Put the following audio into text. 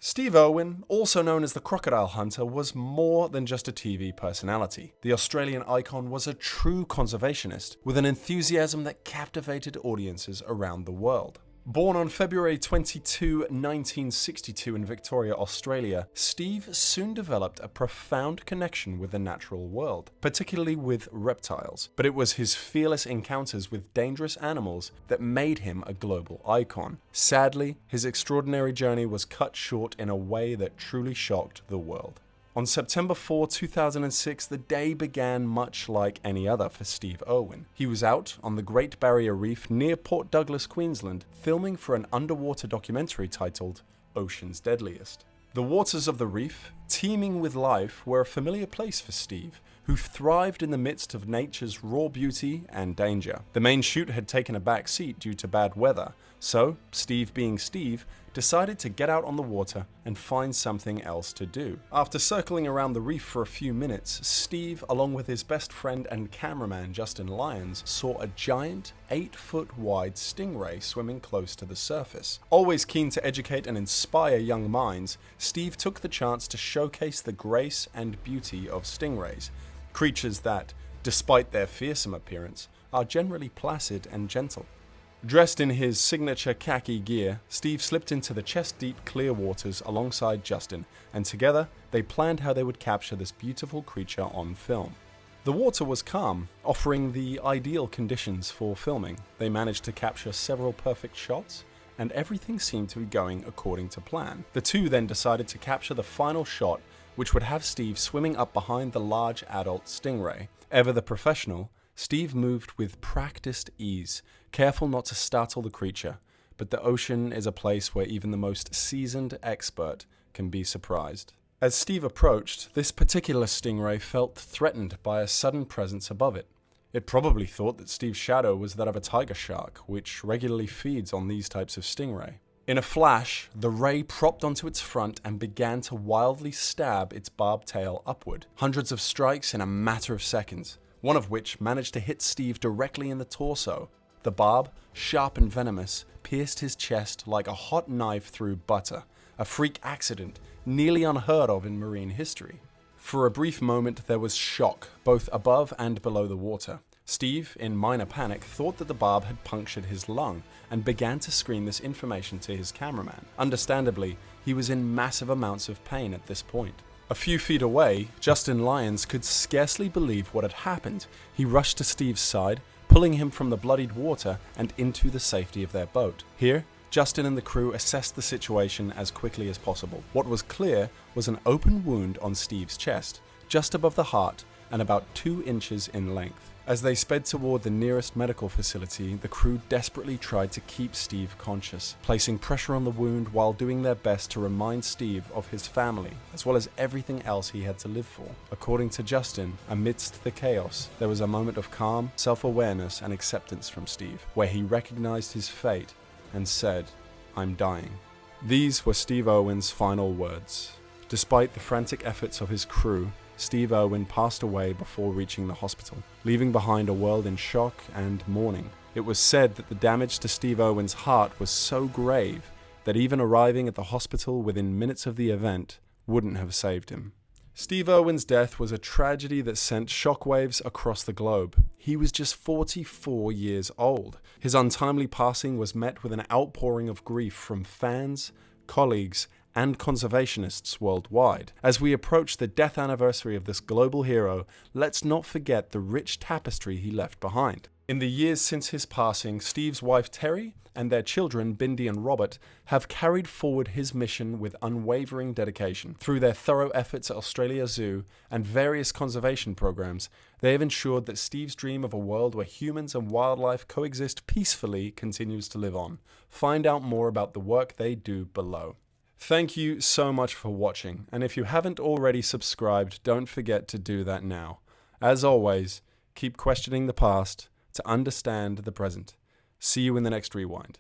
Steve Irwin, also known as the Crocodile Hunter, was more than just a TV personality. The Australian icon was a true conservationist, with an enthusiasm that captivated audiences around the world. Born on February 22, 1962 in Victoria, Australia, Steve soon developed a profound connection with the natural world, particularly with reptiles. But it was his fearless encounters with dangerous animals that made him a global icon. Sadly, his extraordinary journey was cut short in a way that truly shocked the world. On September 4, 2006, the day began much like any other for Steve Irwin. He was out on the Great Barrier Reef near Port Douglas, Queensland, filming for an underwater documentary titled Ocean's Deadliest. The waters of the reef, teeming with life, were a familiar place for Steve, who thrived in the midst of nature's raw beauty and danger. The main shoot had taken a back seat due to bad weather, so Steve, being Steve, decided to get out on the water and find something else to do. After circling around the reef for a few minutes, Steve, along with his best friend and cameraman Justin Lyons, saw a giant 8-foot wide stingray swimming close to the surface. Always keen to educate and inspire young minds, Steve took the chance to showcase the grace and beauty of stingrays, creatures that, despite their fearsome appearance, are generally placid and gentle. Dressed in his signature khaki gear, Steve slipped into the chest-deep clear waters alongside Justin, and together they planned how they would capture this beautiful creature on film. The water was calm, offering the ideal conditions for filming. They managed to capture several perfect shots, and everything seemed to be going according to plan. The two then decided to capture the final shot, which would have Steve swimming up behind the large adult stingray. Ever the professional, Steve moved with practiced ease, careful not to startle the creature, but the ocean is a place where even the most seasoned expert can be surprised. As Steve approached, this particular stingray felt threatened by a sudden presence above it. It probably thought that Steve's shadow was that of a tiger shark, which regularly feeds on these types of stingray. In a flash, the ray propped onto its front and began to wildly stab its barbed tail upward. Hundreds of strikes in a matter of seconds, one of which managed to hit Steve directly in the torso. The barb, sharp and venomous, pierced his chest like a hot knife through butter, a freak accident nearly unheard of in marine history. For a brief moment, there was shock, both above and below the water. Steve, in minor panic, thought that the barb had punctured his lung and began to scream this information to his cameraman. Understandably, he was in massive amounts of pain at this point. A few feet away, Justin Lyons could scarcely believe what had happened. He rushed to Steve's side, pulling him from the bloodied water and into the safety of their boat. Here, Justin and the crew assessed the situation as quickly as possible. What was clear was an open wound on Steve's chest, just above the heart and about 2 inches in length. As they sped toward the nearest medical facility, the crew desperately tried to keep Steve conscious, placing pressure on the wound while doing their best to remind Steve of his family, as well as everything else he had to live for. According to Justin, amidst the chaos, there was a moment of calm, self-awareness and acceptance from Steve, where he recognized his fate and said, "I'm dying." These were Steve Irwin's final words. Despite the frantic efforts of his crew, Steve Irwin passed away before reaching the hospital, leaving behind a world in shock and mourning. It was said that the damage to Steve Irwin's heart was so grave that even arriving at the hospital within minutes of the event wouldn't have saved him. Steve Irwin's death was a tragedy that sent shockwaves across the globe. He was just 44 years old. His untimely passing was met with an outpouring of grief from fans, colleagues, and conservationists worldwide. As we approach the death anniversary of this global hero, let's not forget the rich tapestry he left behind. In the years since his passing, Steve's wife Terry and their children Bindi and Robert have carried forward his mission with unwavering dedication. Through their thorough efforts at Australia Zoo and various conservation programs, they have ensured that Steve's dream of a world where humans and wildlife coexist peacefully continues to live on. Find out more about the work they do below. Thank you so much for watching, and if you haven't already subscribed, don't forget to do that now. As always, keep questioning the past to understand the present. See you in the next rewind.